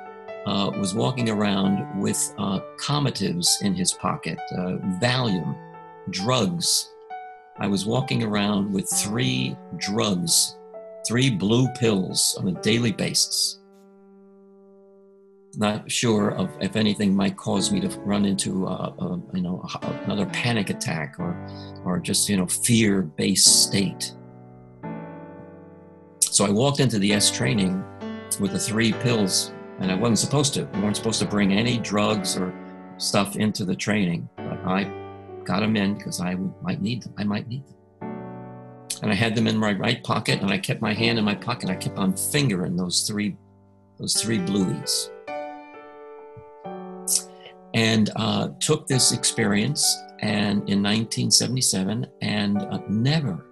was walking around with comatives in his pocket, Valium, drugs. I was walking around with 3 drugs, 3 blue pills on a daily basis. Not sure of if anything might cause me to run into another panic attack or just fear-based state. So I walked into the S training with the 3 pills, and I wasn't supposed to. We weren't supposed to bring any drugs or stuff into the training, but I got them in because I might need them. And I had them in my right pocket, and I kept my hand in my pocket. I kept on fingering those three blueies. And took this experience and in 1977 and never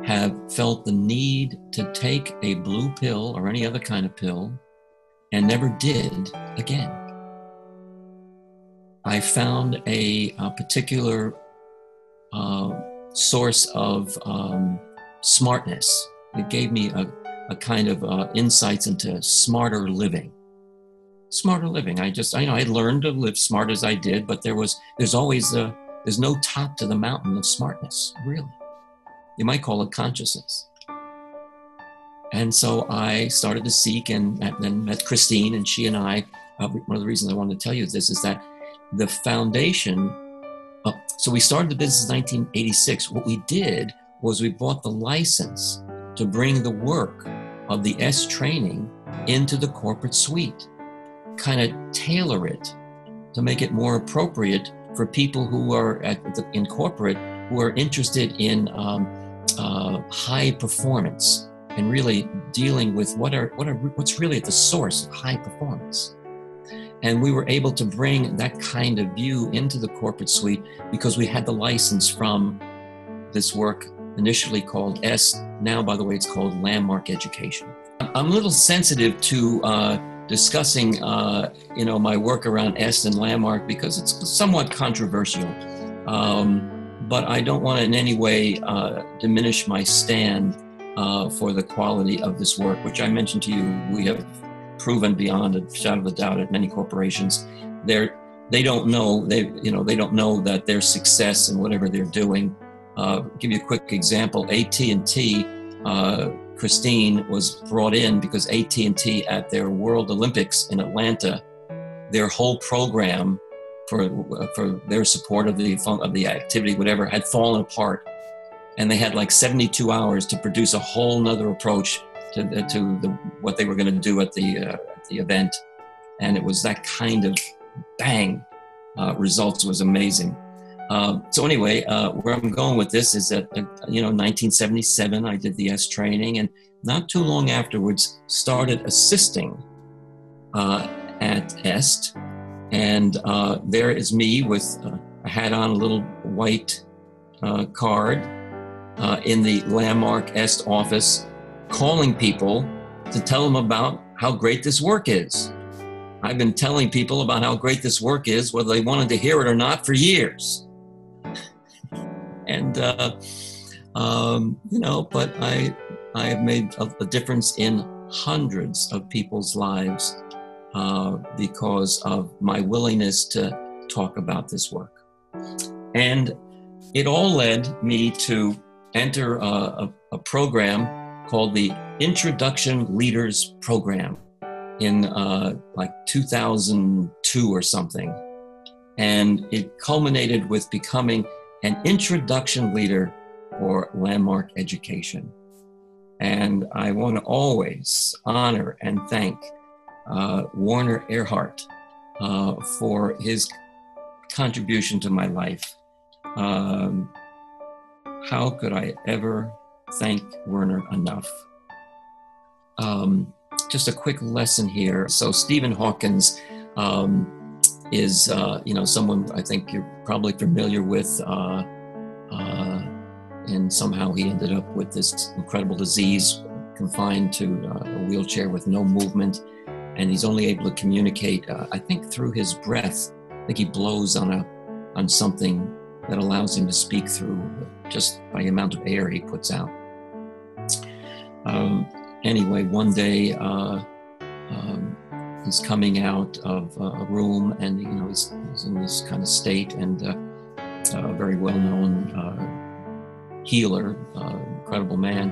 have felt the need to take a blue pill or any other kind of pill, and never did again. I found a particular source of smartness. It gave me a kind of insights into smarter living. I learned to live smart as I did, but there's no top to the mountain of smartness, really. You might call it consciousness. And so I started to seek and then met Christine, and she and I, one of the reasons I wanted to tell you this is that the foundation, so we started the business in 1986. What we did was we bought the license to bring the work of the S training into the corporate suite, kind of tailor it to make it more appropriate for people who are in corporate, who are interested in high performance and really dealing with what's really at the source of high performance. And we were able to bring that kind of view into the corporate suite because we had the license from this work initially called S. Now, by the way, it's called Landmark Education. I'm a little sensitive to discussing, my work around S and Landmark because it's somewhat controversial. But I don't want to in any way diminish my stand for the quality of this work, which I mentioned to you, we have proven beyond a shadow of a doubt at many corporations. They don't know that their success in whatever they're doing. Give you a quick example. AT&T, Christine was brought in because AT&T at their World Olympics in Atlanta, their whole program for their support of the activity, whatever, had fallen apart. And they had like 72 hours to produce a whole nother approach to what they were going to do at the event. And it was that kind of bang. Results was amazing. So anyway, where I'm going with this is that, 1977, I did the S training, and not too long afterwards started assisting at EST. And there is me with a hat on, a little white card in the Landmark EST office, calling people to tell them about how great this work is. I've been telling people about how great this work is, whether they wanted to hear it or not, for years. And, but I have made a difference in hundreds of people's lives because of my willingness to talk about this work. And it all led me to enter a program called the Introduction Leaders Program in like 2002 or something. And it culminated with becoming an introduction leader for Landmark Education. And I want to always honor and thank Warner Earhart for his contribution to my life. How could I ever thank Werner enough? Just a quick lesson here. So Stephen Hawkins is, someone I think you're probably familiar with, and somehow he ended up with this incredible disease, confined to a wheelchair with no movement, and he's only able to communicate, I think, through his breath. I think he blows on something that allows him to speak through just by the amount of air he puts out. Anyway, one day he's coming out of a room, and he's in this kind of state, and a very well-known healer, incredible man,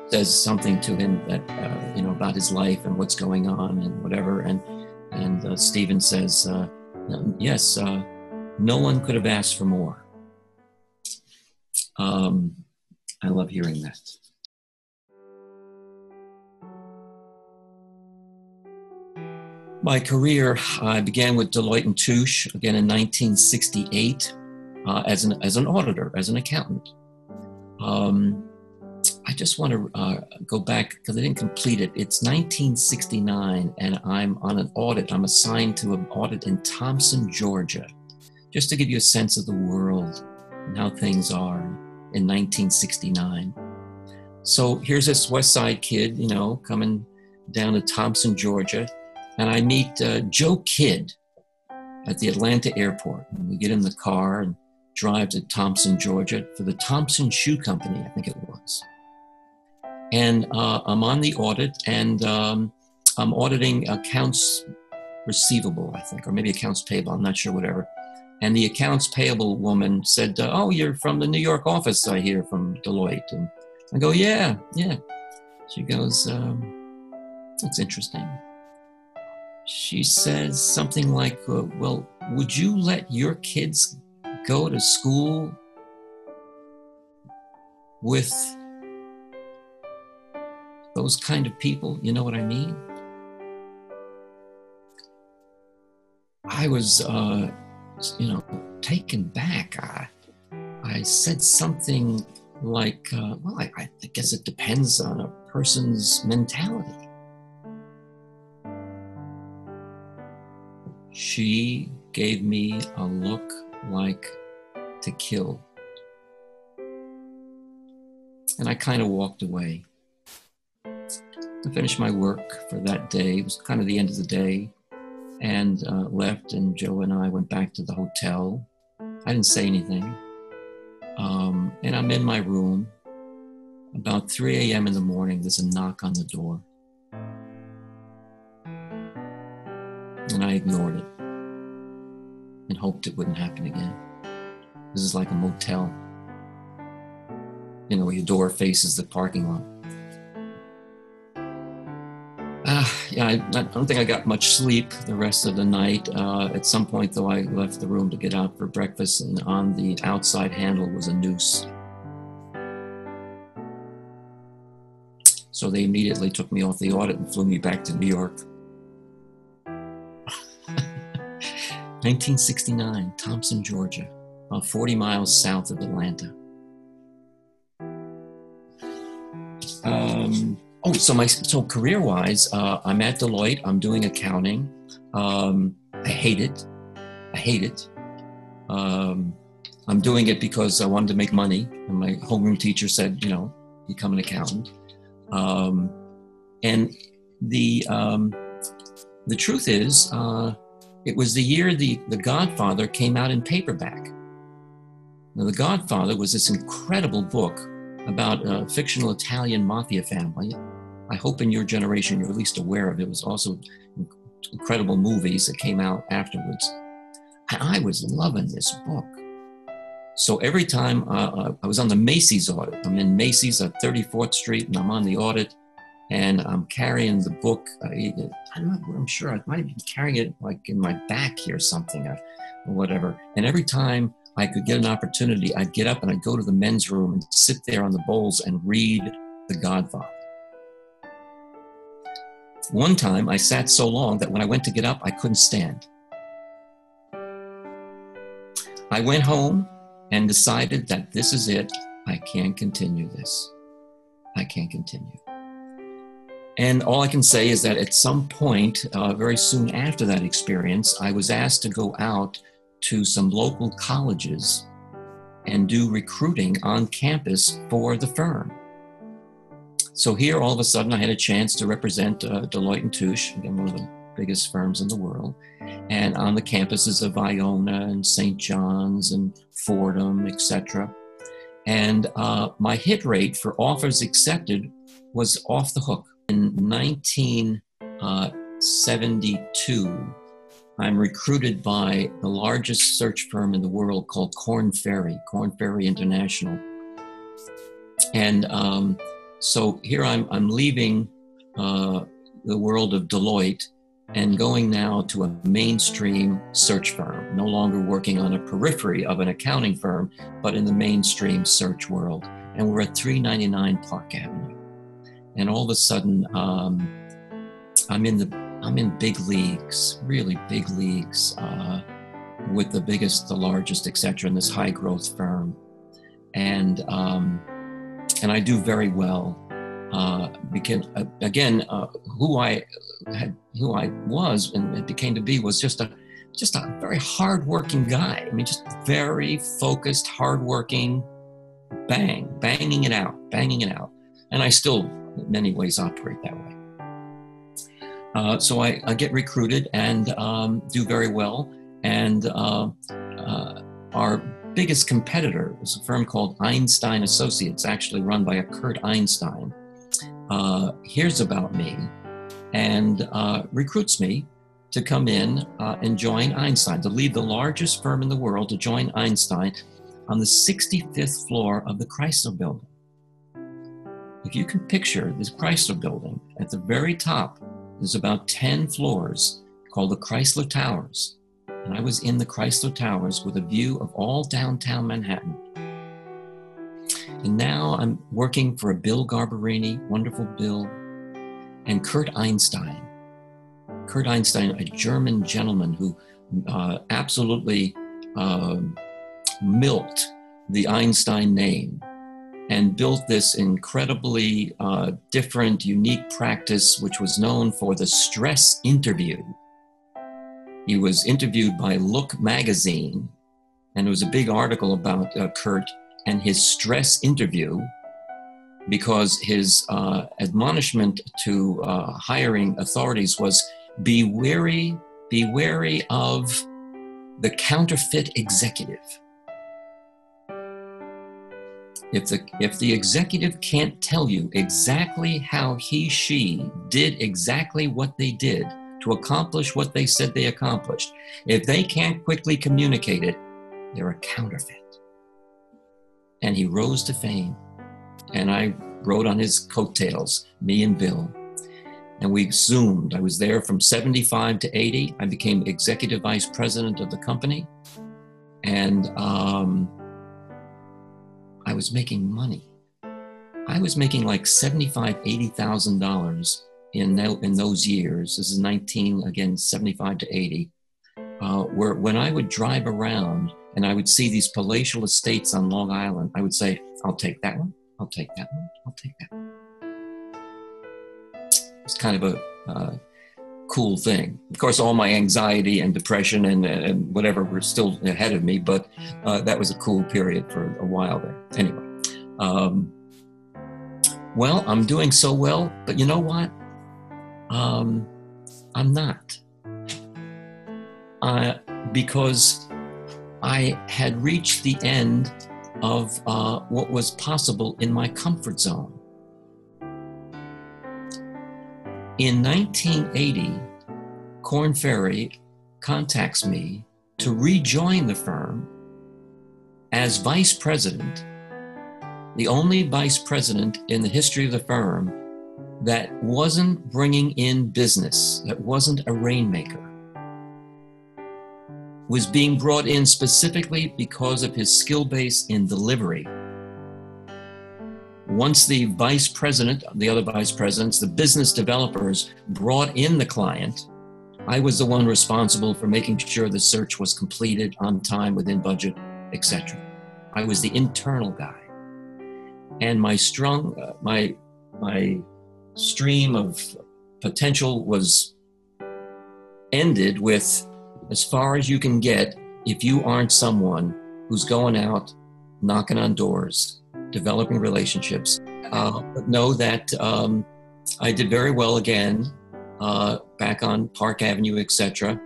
says something to him that about his life and what's going on and whatever, and Stephen says, yes, no one could have asked for more. I love hearing that. My career, I began with Deloitte & Touche, again in 1968, as an auditor, as an accountant. I just want to go back because I didn't complete it. It's 1969 and I'm on an audit. I'm assigned to an audit in Thompson, Georgia, just to give you a sense of the world and how things are in 1969. So here's this West Side kid, you know, coming down to Thompson, Georgia, and I meet Joe Kidd at the Atlanta airport. And we get in the car and drive to Thompson, Georgia for the Thompson Shoe Company, I think it was. And I'm on the audit, and I'm auditing accounts receivable, I think, or maybe accounts payable, I'm not sure, whatever. And the accounts payable woman said, oh, you're from the New York office, I hear, from Deloitte. And I go, yeah. She goes, that's interesting. She says something like, well, would you let your kids go to school with those kind of people? You know what I mean? I was, taken back. I said something like, well, I guess it depends on a person's mentality. She gave me a look like to kill. And I kind of walked away to finish my work for that day. It was kind of the end of the day, and left, and Joe and I went back to the hotel. I didn't say anything. And I'm in my room. About 3 a.m. in the morning, there's a knock on the door. And I ignored it and hoped it wouldn't happen again. This is like a motel. You know, your door faces the parking lot. I don't think I got much sleep the rest of the night. At some point, though, I left the room to get out for breakfast, and on the outside handle was a noose. So they immediately took me off the audit and flew me back to New York. 1969, Thompson, Georgia, about 40 miles south of Atlanta. So career-wise, I'm at Deloitte. I'm doing accounting. I hate it. I'm doing it because I wanted to make money, and my homeroom teacher said, you know, become an accountant. And the truth is, it was the year The Godfather came out in paperback. Now, The Godfather was this incredible book about a fictional Italian mafia family. I hope in your generation you're at least aware of it. It was also incredible movies that came out afterwards. And I was loving this book. So every time I was on the Macy's audit, I'm in Macy's at 34th Street, and I'm on the audit, and I'm carrying the book. I'm sure I might have been carrying it like in my back here or something, or whatever. And every time I could get an opportunity, I'd get up and I'd go to the men's room and sit there on the bowls and read The Godfather. One time I sat so long that when I went to get up, I couldn't stand. I went home and decided that this is it. I can't continue this. I can't continue. And all I can say is that at some point, very soon after that experience, I was asked to go out to some local colleges and do recruiting on campus for the firm. So here, all of a sudden, I had a chance to represent Deloitte & Touche, again, one of the biggest firms in the world, and on the campuses of Iona and St. John's and Fordham, etc. And my hit rate for offers accepted was off the hook. In 1972, I'm recruited by the largest search firm in the world called Korn Ferry International. And so here I'm leaving the world of Deloitte and going now to a mainstream search firm, no longer working on a periphery of an accounting firm, but in the mainstream search world. And we're at 399 Park Avenue. And all of a sudden, I'm I'm in big leagues, really big leagues, with the biggest, the largest, etc. in this high growth firm. And I do very well. Because again, who I was and it became to be was just a very hardworking guy. I mean, just very focused, hardworking, banging it out. And I still, in many ways, operate that way. So I get recruited and do very well. And our biggest competitor was a firm called Einstein Associates, actually run by a Kurt Einstein. Hears about me and recruits me to come in and join Einstein, to leave the largest firm in the world, to join Einstein on the 65th floor of the Chrysler Building. If you can picture this Chrysler Building, at the very top, there's about 10 floors called the Chrysler Towers. And I was in the Chrysler Towers with a view of all downtown Manhattan. And now I'm working for a Bill Garbarini, wonderful Bill, and Kurt Einstein. Kurt Einstein, a German gentleman who absolutely milked the Einstein name and built this incredibly different, unique practice, which was known for the stress interview. He was interviewed by Look magazine, and there was a big article about Kurt and his stress interview, because his admonishment to hiring authorities was, be wary of the counterfeit executive. If the executive can't tell you exactly how he, she did exactly what they did to accomplish what they said they accomplished, if they can't quickly communicate it, they're a counterfeit. And he rose to fame. And I rode on his coattails, me and Bill. And we zoomed. I was there from 75 to 80. I became executive vice president of the company. And I was making money. I was making like $75,000, $80,000 in those years. This is 75 to 80. Where when I would drive around and I would see these palatial estates on Long Island, I would say, I'll take that one, I'll take that one, I'll take that one. It's kind of a cool thing. Of course, all my anxiety and depression and whatever were still ahead of me, but that was a cool period for a while there. Anyway, well, I'm doing so well, but you know what? I'm not. Because I had reached the end of what was possible in my comfort zone. In 1980, Korn Ferry contacts me to rejoin the firm as vice president, the only vice president in the history of the firm that wasn't bringing in business, that wasn't a rainmaker, was being brought in specifically because of his skill base in delivery. Once the vice president, the other vice presidents, the business developers brought in the client, I was the one responsible for making sure the search was completed on time, within budget, etc. I was the internal guy. And my stream of potential was ended with, as far as you can get if you aren't someone who's going out, knocking on doors, developing relationships. But know that I did very well again, back on Park Avenue, etc.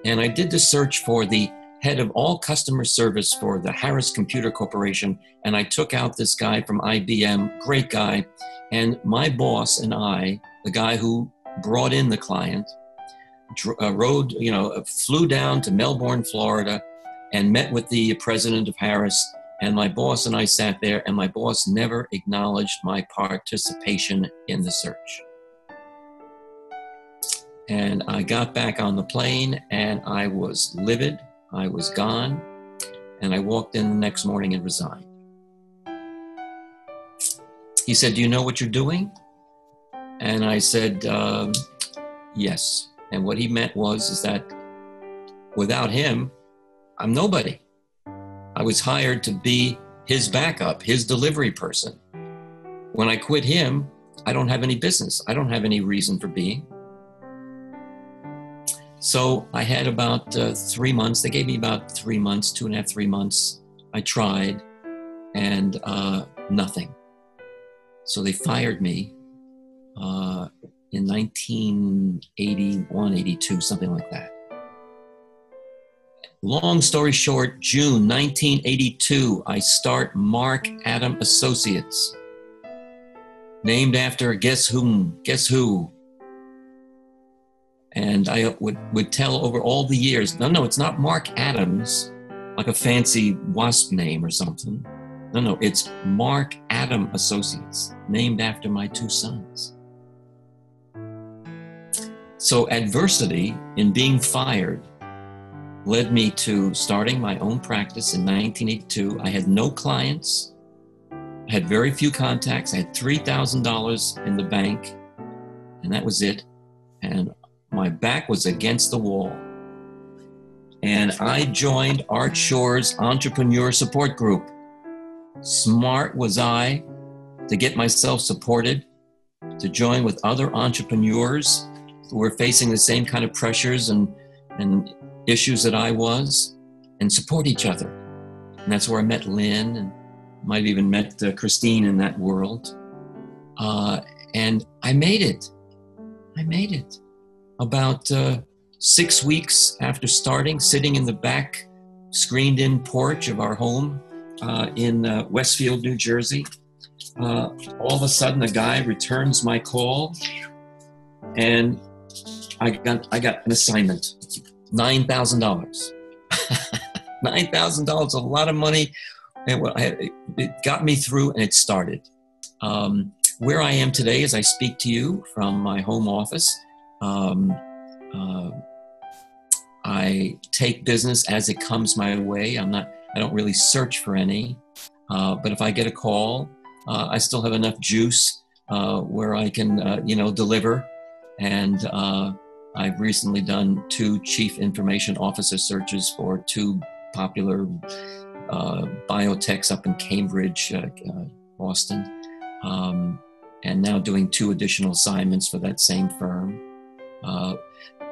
And I did the search for the head of all customer service for the Harris Computer Corporation. And I took out this guy from IBM, great guy. And my boss and I, the guy who brought in the client, flew down to Melbourne, Florida, and met with the president of Harris. And my boss and I sat there, and my boss never acknowledged my participation in the search. And I got back on the plane, and I was livid. I was gone. And I walked in the next morning and resigned. He said, "Do you know what you're doing?" And I said, "Yes." And what he meant is that without him, I'm nobody. I was hired to be his backup, his delivery person. When I quit him, I don't have any business. I don't have any reason for being. So I had about 3 months. They gave me about 3 months, 2.5, 3 months. I tried, and nothing. So they fired me in 1981, 82, something like that. Long story short, June 1982, I start Mark Adam Associates, named after guess whom, guess who. And I would tell over all the years, no, it's not Mark Adams, like a fancy wasp name or something. No, it's Mark Adam Associates, named after my 2 sons. So adversity in being fired led me to starting my own practice in 1982. I had no clients. I had very few contacts. I had $3,000 in the bank, and that was it. And my back was against the wall. And I joined Art Shore's Entrepreneur Support Group. Smart was I to get myself supported, to join with other entrepreneurs who were facing the same kind of pressures and issues that I was, and support each other. And that's where I met Lynn, and might have even met Christine in that world. And I made it. About 6 weeks after starting, sitting in the back screened-in porch of our home in Westfield, New Jersey, all of a sudden a guy returns my call, and I got an assignment. $9,000. $9,000, a lot of money. And it got me through, and it started. Where I am today as I speak to you from my home office, I take business as it comes my way. I don't really search for any, but if I get a call, I still have enough juice where I can, deliver. And I've recently done 2 chief information officer searches for 2 popular biotechs up in Cambridge, Boston, and now doing 2 additional assignments for that same firm.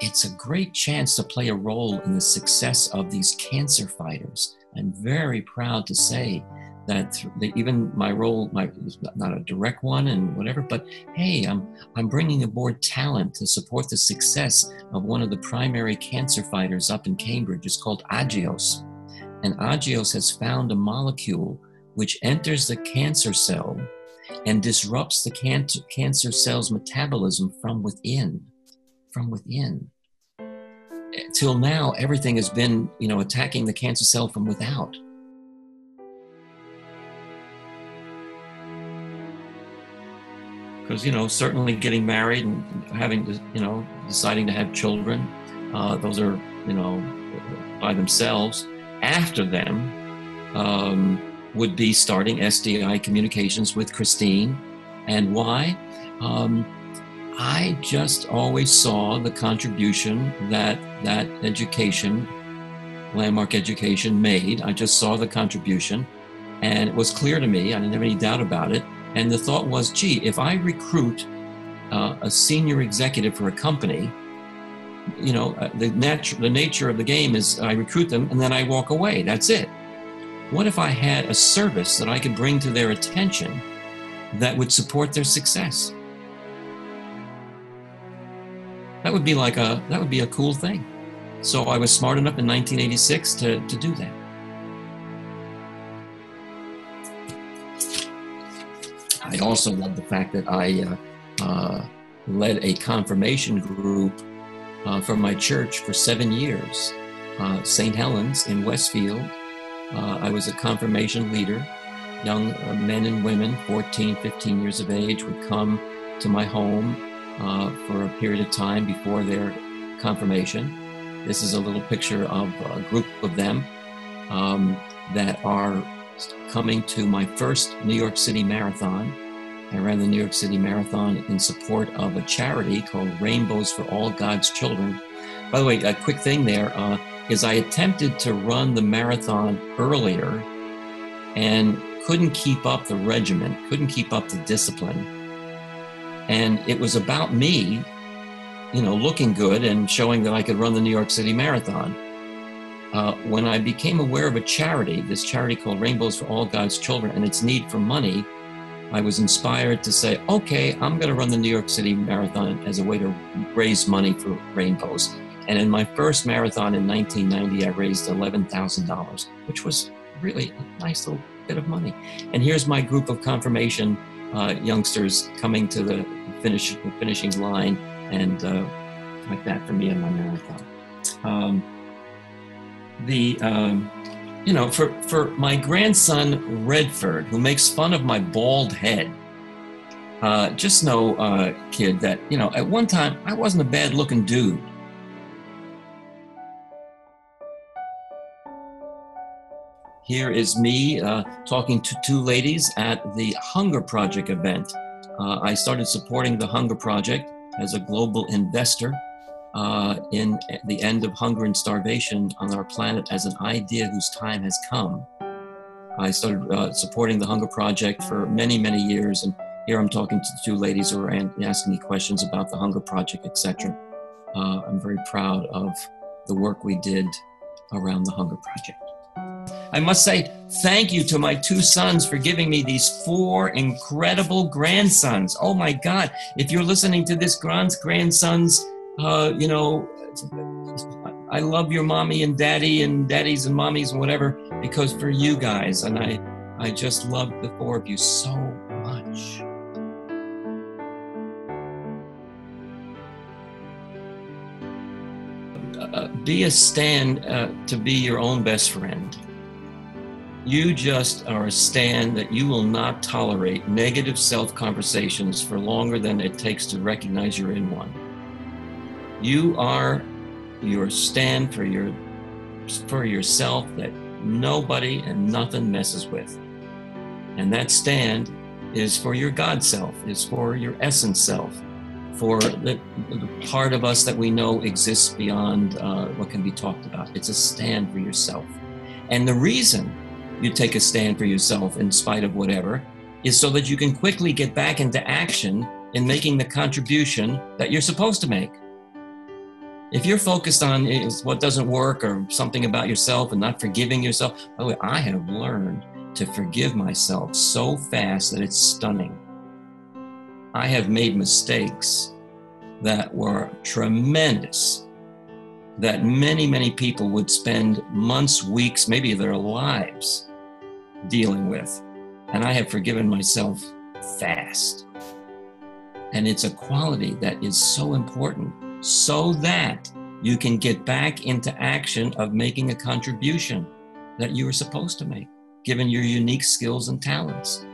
It's a great chance to play a role in the success of these cancer fighters. I'm very proud to say that even my role, not a direct one and whatever, but hey, I'm bringing aboard talent to support the success of one of the primary cancer fighters up in Cambridge. It's called Agios. And Agios has found a molecule which enters the cancer cell and disrupts the cancer cell's metabolism from within. Till now, everything has been, attacking the cancer cell from without. Because, certainly getting married and having to, deciding to have children, those are, by themselves. After them would be starting SDI Communications with Christine. And why? I just always saw the contribution that education, Landmark Education, made. I just saw the contribution, and it was clear to me. I didn't have any doubt about it. And the thought was, gee, if I recruit a senior executive for a company, the nature of the game is I recruit them and then I walk away. That's it. What if I had a service that I could bring to their attention that would support their success? That would be a cool thing. So I was smart enough in 1986 to do that. I also love the fact that I led a confirmation group for my church for 7 years. St. Helens in Westfield. I was a confirmation leader. Young men and women, 14, 15 years of age, would come to my home for a period of time before their confirmation. This is a little picture of a group of them that are coming to my first New York City marathon I ran the New York City Marathon in support of a charity called Rainbows for All God's Children. By the way, a quick thing there is I attempted to run the marathon earlier and couldn't keep up the regimen, couldn't keep up the discipline. And it was about me, you know, looking good and showing that I could run the New York City Marathon. When I became aware of a charity, this charity called Rainbows for All God's Children, and its need for money, I was inspired to say, okay, I'm going to run the New York City Marathon as a way to raise money for Rainbows. And in my first marathon in 1990, I raised $11,000, which was really a nice little bit of money. And here's my group of confirmation youngsters coming to the finishing line, and like that for me in my marathon. You know, for my grandson, Redford, who makes fun of my bald head, just know, kid, that, you know, at one time, I wasn't a bad looking dude. Here is me talking to two ladies at the Hunger Project event. I started supporting the Hunger Project as a global investor in the end of hunger and starvation on our planet as an idea whose time has come. I started supporting the Hunger Project for many, many years, and here I'm talking to the two ladies who are asking me questions about the Hunger Project, etc. I'm very proud of the work we did around the Hunger Project. I must say thank you to my two sons for giving me these 4 incredible grandsons. Oh my God, if you're listening to this, grandsons, you know, I love your mommy and daddy and daddies and mommies and whatever, because for you guys, and I just love the 4 of you so much. Be a stand to be your own best friend. You just are a stand that you will not tolerate negative self-conversations for longer than it takes to recognize you're in one. You are your stand for yourself that nobody and nothing messes with. And that stand is for your God self, is for your essence self, for the part of us that we know exists beyond what can be talked about. It's a stand for yourself. And the reason you take a stand for yourself in spite of whatever is so that you can quickly get back into action in making the contribution that you're supposed to make. If you're focused on what doesn't work or something about yourself and not forgiving yourself, by the way, I have learned to forgive myself so fast that it's stunning. I have made mistakes that were tremendous, that many, many people would spend months, weeks, maybe their lives dealing with. And I have forgiven myself fast. And it's a quality that is so important so that you can get back into action of making a contribution that you were supposed to make, given your unique skills and talents.